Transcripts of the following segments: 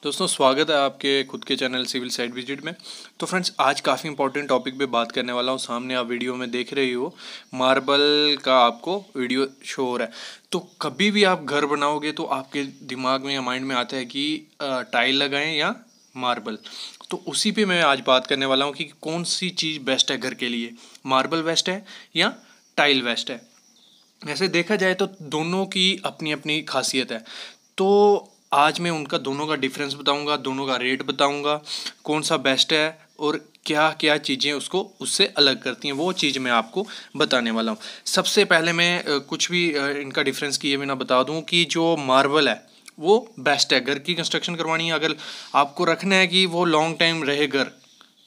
दोस्तों स्वागत है आपके खुद के चैनल सिविल साइट विजिट में। तो फ्रेंड्स आज काफ़ी इंपॉर्टेंट टॉपिक पे बात करने वाला हूँ। सामने आप वीडियो में देख रही हो मार्बल का आपको वीडियो शो हो रहा है। तो कभी भी आप घर बनाओगे तो आपके दिमाग में या माइंड में आता है कि टाइल लगाएं या मार्बल। तो उसी पे मैं आज बात करने वाला हूँ कि कौन सी चीज़ बेस्ट है घर के लिए, मार्बल बेस्ट है या टाइल बेस्ट है। वैसे देखा जाए तो दोनों की अपनी अपनी खासियत है। तो आज मैं उनका दोनों का डिफरेंस बताऊंगा, दोनों का रेट बताऊंगा, कौन सा बेस्ट है और क्या क्या चीज़ें उसको उससे अलग करती हैं, वो चीज़ मैं आपको बताने वाला हूँ। सबसे पहले मैं कुछ भी इनका डिफरेंस किए बिना बता दूँ कि जो मार्बल है वो बेस्ट है। घर की कंस्ट्रक्शन करवानी है, अगर आपको रखना है कि वो लॉन्ग टाइम रहे घर,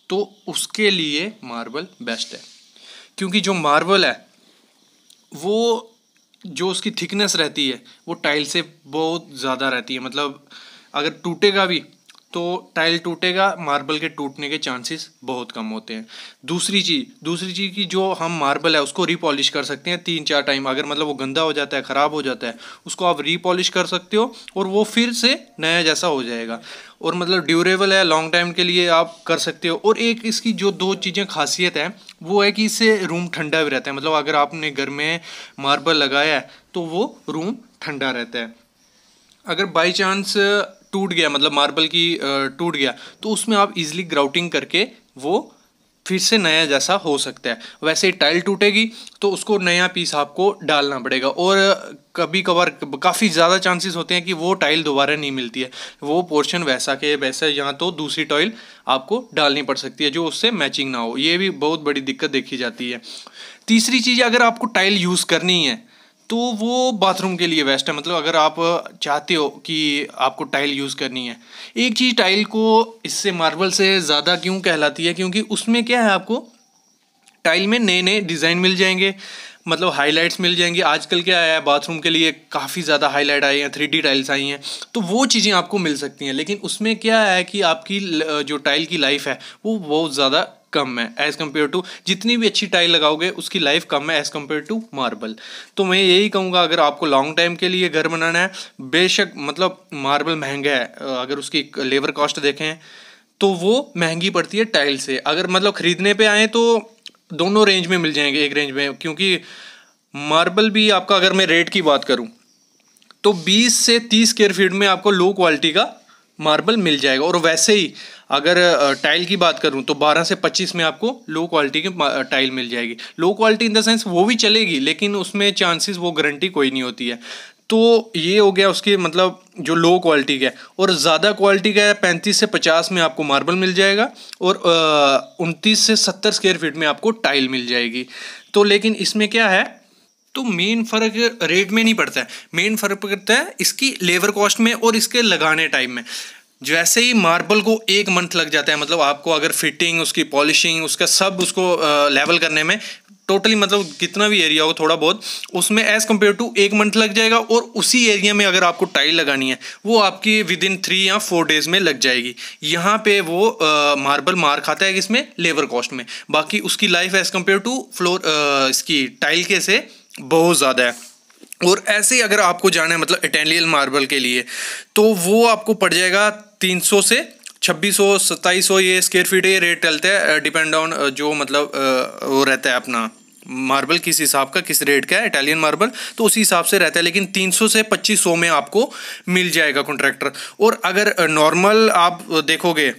तो उसके लिए मार्बल बेस्ट है। क्योंकि जो मार्बल है वो जो उसकी थिकनेस रहती है वो टाइल से बहुत ज़्यादा रहती है। मतलब अगर टूटेगा भी तो टाइल टूटेगा, मार्बल के टूटने के चांसेस बहुत कम होते हैं। दूसरी चीज़ की जो हम मार्बल है उसको रीपॉलिश कर सकते हैं 3-4 टाइम। अगर मतलब वो गंदा हो जाता है, ख़राब हो जाता है, उसको आप रीपॉलिश कर सकते हो और वो फिर से नया जैसा हो जाएगा। और मतलब ड्यूरेबल है, लॉन्ग टाइम के लिए आप कर सकते हो। और एक इसकी जो दो चीज़ें खासियत है वो है कि इससे रूम ठंडा भी रहता है। मतलब अगर आपने घर में मार्बल लगाया है तो वो रूम ठंडा रहता है। अगर बाई चांस टूट गया, मतलब मार्बल की टूट गया, तो उसमें आप इजीली ग्राउटिंग करके वो फिर से नया जैसा हो सकता है। वैसे ही टाइल टूटेगी तो उसको नया पीस आपको डालना पड़ेगा। और कभी कभार काफ़ी ज़्यादा चांसेस होते हैं कि वो टाइल दोबारा नहीं मिलती है, वो पोर्शन वैसा के वैसा, यहाँ तो दूसरी टाइल आपको डालनी पड़ सकती है जो उससे मैचिंग ना हो। ये भी बहुत बड़ी दिक्कत देखी जाती है। तीसरी चीज़, अगर आपको टाइल यूज़ करनी है तो वो बाथरूम के लिए बेस्ट है। मतलब अगर आप चाहते हो कि आपको टाइल यूज़ करनी है, एक चीज़ टाइल को इससे मार्बल से ज़्यादा क्यों कहलाती है, क्योंकि उसमें क्या है, आपको टाइल में नए नए डिज़ाइन मिल जाएंगे, मतलब हाइलाइट्स मिल जाएंगी। आजकल क्या आया है, बाथरूम के लिए काफ़ी ज़्यादा हाईलाइट आई हैं, 3D टाइल्स आई हैं, तो वो चीज़ें आपको मिल सकती हैं। लेकिन उसमें क्या है कि आपकी जो टाइल की लाइफ है वो बहुत ज़्यादा कम है एज़ कम्पेयर टू, जितनी भी अच्छी टाइल लगाओगे उसकी लाइफ कम है एज़ कम्पेयर टू मार्बल। तो मैं यही कहूँगा, अगर आपको लॉन्ग टाइम के लिए घर बनाना है, बेशक मतलब मार्बल महंगा है, अगर उसकी लेबर कॉस्ट देखें तो वो महंगी पड़ती है टाइल से। अगर मतलब ख़रीदने पे आए तो दोनों रेंज में मिल जाएंगे, एक रेंज में। क्योंकि मार्बल भी आपका, अगर मैं रेट की बात करूं तो 20 से 30 स्क्वायर फीट में आपको लो क्वालिटी का मार्बल मिल जाएगा। और वैसे ही अगर टाइल की बात करूं तो 12 से 25 में आपको लो क्वालिटी की टाइल मिल जाएगी। Low quality in the sense वो भी चलेगी, लेकिन उसमें चांसेस, वो गारंटी कोई नहीं होती है। तो ये हो गया उसके मतलब जो लो क्वालिटी का है। और ज़्यादा क्वालिटी का है 35 से 50 में आपको मार्बल मिल जाएगा, और 29 से 70 स्क्वायर फीट में आपको टाइल मिल जाएगी। तो लेकिन इसमें क्या है, तो मेन फ़र्क रेट में नहीं पड़ता है, मेन फ़र्क पड़ता है इसकी लेबर कॉस्ट में और इसके लगाने टाइम में। जैसे ही मार्बल को 1 मंथ लग जाता है, मतलब आपको अगर फिटिंग, उसकी पॉलिशिंग, उसका सब, उसको लेवल करने में टोटली, मतलब कितना भी एरिया हो थोड़ा बहुत, उसमें एज़ कम्पेयर टू 1 मंथ लग जाएगा। और उसी एरिया में अगर आपको टाइल लगानी है वो आपकी विदिन 3 या 4 डेज़ में लग जाएगी। यहाँ पे वो मार्बल मार खाता है इसमें लेबर कॉस्ट में, बाकी उसकी life as compare to floor इसकी टाइल के से बहुत ज़्यादा है। और ऐसे ही अगर आपको जाना है मतलब इटालियन मार्बल के लिए, तो वो आपको पड़ जाएगा 300 से 2600-2700 ये स्क्वायर फीट, ये रेट चलता है डिपेंड ऑन जो मतलब वो रहता है अपना मार्बल किस हिसाब का, किस रेट का है इटालियन मार्बल, तो उसी हिसाब से रहता है। लेकिन 300 से 2500 में आपको मिल जाएगा कॉन्ट्रैक्टर। और अगर नॉर्मल आप देखोगे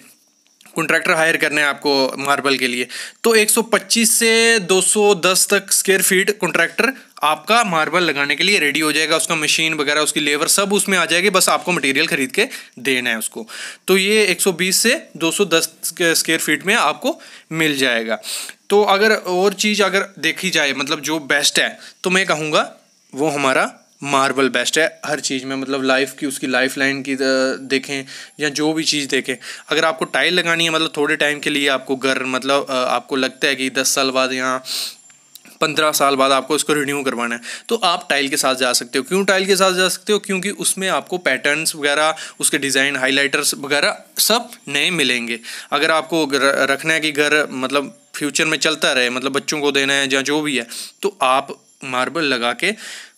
कॉन्ट्रैक्टर हायर करना है आपको मार्बल के लिए, तो 125 से 210 तक स्क्वायर फीट कॉन्ट्रैक्टर आपका मार्बल लगाने के लिए रेडी हो जाएगा। उसका मशीन वगैरह, उसकी लेबर सब उसमें आ जाएगी, बस आपको मटेरियल खरीद के देना है उसको। तो ये 120 से 210 स्क्वायर फीट में आपको मिल जाएगा। तो अगर और चीज़ अगर देखी जाए, मतलब जो बेस्ट है, तो मैं कहूँगा वो हमारा मार्बल बेस्ट है हर चीज़ में। मतलब लाइफ की, उसकी लाइफ लाइन की देखें या जो भी चीज़ देखें। अगर आपको टाइल लगानी है, मतलब थोड़े टाइम के लिए आपको घर, मतलब आपको लगता है कि 10 साल बाद या 15 साल बाद आपको इसको रिन्यू करवाना है, तो आप टाइल के साथ जा सकते हो। क्यों टाइल के साथ जा सकते हो? क्योंकि उसमें आपको पैटर्न्स वगैरह, उसके डिज़ाइन, हाइलाइटर्स वगैरह सब नए मिलेंगे। अगर आपको रखना है कि घर मतलब फ्यूचर में चलता रहे, मतलब बच्चों को देना है या जो भी है, तो आप मार्बल लगा के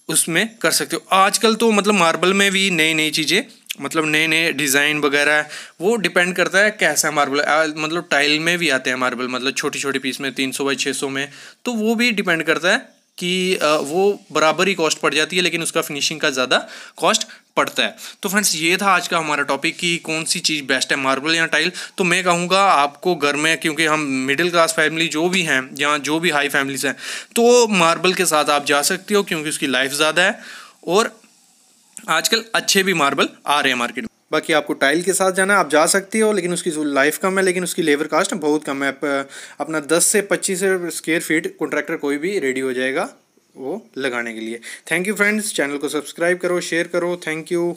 उसमें कर सकते हो। आजकल तो मतलब मार्बल में भी नई नई चीज़ें मतलब नए नए डिज़ाइन वगैरह, वो डिपेंड करता है कैसा मार्बल मतलब टाइल में भी आते हैं मार्बल, मतलब छोटी छोटी पीस में 300 बाई 600 में, तो वो भी डिपेंड करता है कि वो बराबर ही कॉस्ट पड़ जाती है, लेकिन उसका फिनिशिंग का ज़्यादा कॉस्ट पड़ता है। तो फ्रेंड्स ये था आज का हमारा टॉपिक कि कौन सी चीज़ बेस्ट है, मार्बल या टाइल। तो मैं कहूँगा आपको घर में, क्योंकि हम मिडिल क्लास फैमिली जो भी हैं या जो भी हाई फैमिलीज हैं, तो मार्बल के साथ आप जा सकते हो, क्योंकि उसकी लाइफ ज़्यादा है और आजकल अच्छे भी मार्बल आ रहे हैं मार्केट में। बाकी आपको टाइल के साथ जाना, आप जा सकती हो, लेकिन उसकी जो लाइफ कम है, लेकिन उसकी लेबर कास्ट बहुत कम है। अपना 10 से 25 स्क्वायर फीट कॉन्ट्रैक्टर कोई भी रेडी हो जाएगा वो लगाने के लिए। थैंक यू फ्रेंड्स, चैनल को सब्सक्राइब करो, शेयर करो, थैंक यू।